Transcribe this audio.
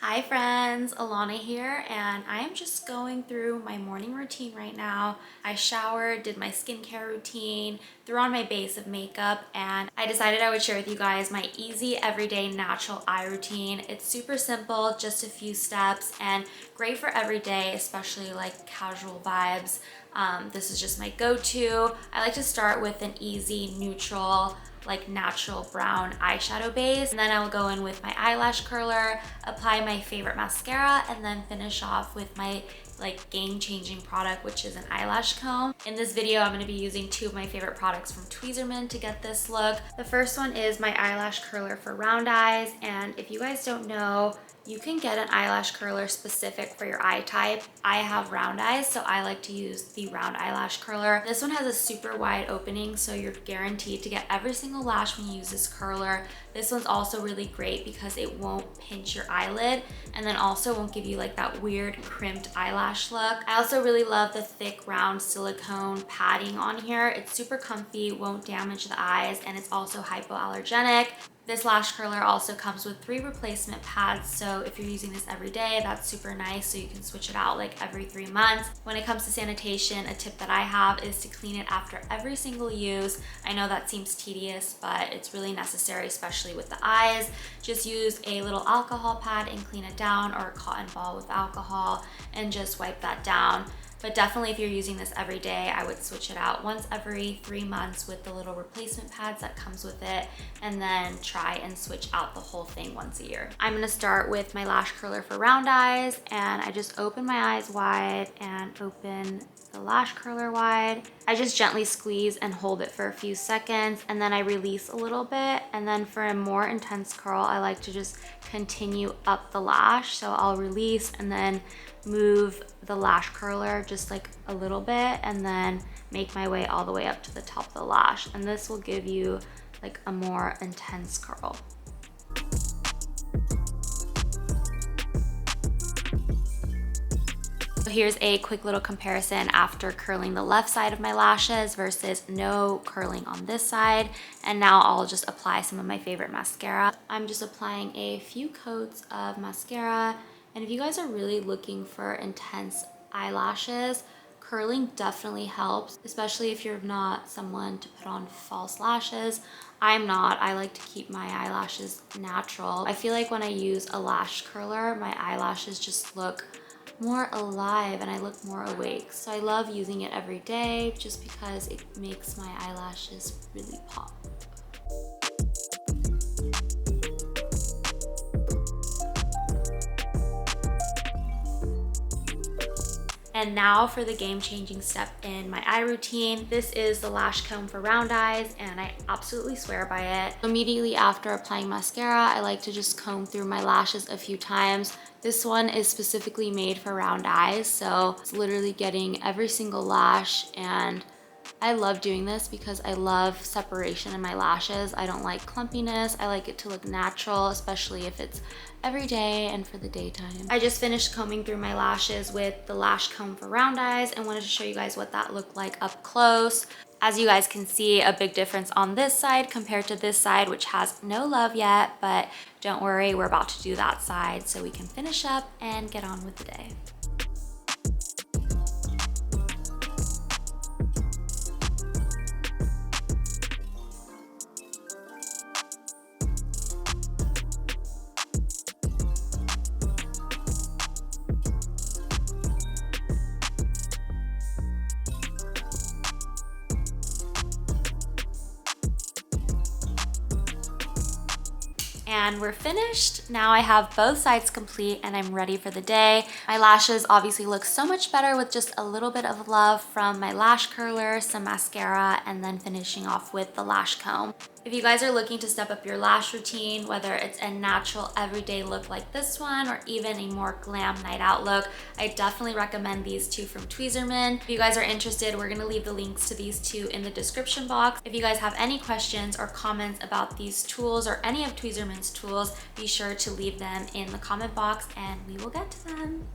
Hi friends, Alana here, and I am just going through my morning routine right now. I showered, did my skincare routine, threw on my base of makeup, and I decided I would share with you guys my easy, everyday, natural eye routine. It's super simple, just a few steps, and great for every day, especially like casual vibes. This is just my go-to. I like to start with an easy, neutral, like natural brown eyeshadow base, and then I'll go in with my eyelash curler, apply my favorite mascara, and then finish off with my like game-changing product, which is an eyelash comb. In this video, I'm going to be using two of my favorite products from Tweezerman to get this look. The first one is my eyelash curler for round eyes, and if you guys don't know, you can get an eyelash curler specific for your eye type. I have round eyes, so I like to use the round eyelash curler. This one has a super wide opening, so you're guaranteed to get every single lash when you use this curler. This one's also really great because it won't pinch your eyelid, and then also won't give you like that weird crimped eyelash look. I also really love the thick round silicone padding on here. It's super comfy, won't damage the eyes, and it's also hypoallergenic. This lash curler also comes with 3 replacement pads, so if you're using this every day, that's super nice, so you can switch it out like every 3 months. When it comes to sanitation, a tip that I have is to clean it after every single use. I know that seems tedious, but it's really necessary, especially with the eyes. Just use a little alcohol pad and clean it down, or a cotton ball with alcohol, and just wipe that down. But definitely if you're using this every day, I would switch it out once every 3 months with the little replacement pads that comes with it, and then try and switch out the whole thing once a year. I'm gonna start with my lash curler for round eyes, and I just open my eyes wide and open the lash curler wide. I just gently squeeze and hold it for a few seconds, and then I release a little bit, and then for a more intense curl, I like to just continue up the lash. So I'll release and then move the lash curler just like a little bit, and then make my way all the way up to the top of the lash, and this will give you like a more intense curl. So here's a quick little comparison after curling the left side of my lashes versus no curling on this side. And now I'll just apply some of my favorite mascara. I'm just applying a few coats of mascara, and if you guys are really looking for intense eyelashes, curling definitely helps, especially if you're not someone to put on false lashes. I'm not. I like to keep my eyelashes natural. I feel like when I use a lash curler, my eyelashes just look more alive and I look more awake. So I love using it every day just because it makes my eyelashes really pop. And now for the game-changing step in my eye routine. This is the Lashcomb for round eyes, and I absolutely swear by it. Immediately after applying mascara, I like to just comb through my lashes a few times. This one is specifically made for round eyes, so it's literally getting every single lash, and I love doing this because I love separation in my lashes. I don't like clumpiness. I like it to look natural, especially if it's every day and for the daytime. I just finished combing through my lashes with the lash comb for round eyes and wanted to show you guys what that looked like up close. As you guys can see, a big difference on this side compared to this side, which has no love yet, but don't worry, we're about to do that side so we can finish up and get on with the day. And we're finished. Now I have both sides complete and I'm ready for the day. My lashes obviously look so much better with just a little bit of love from my lash curler, some mascara, and then finishing off with the lash comb. If you guys are looking to step up your lash routine, whether it's a natural everyday look like this one or even a more glam night out look, I definitely recommend these two from Tweezerman. If you guys are interested, we're gonna leave the links to these two in the description box. If you guys have any questions or comments about these tools or any of Tweezerman's tools, be sure to leave them in the comment box and we will get to them.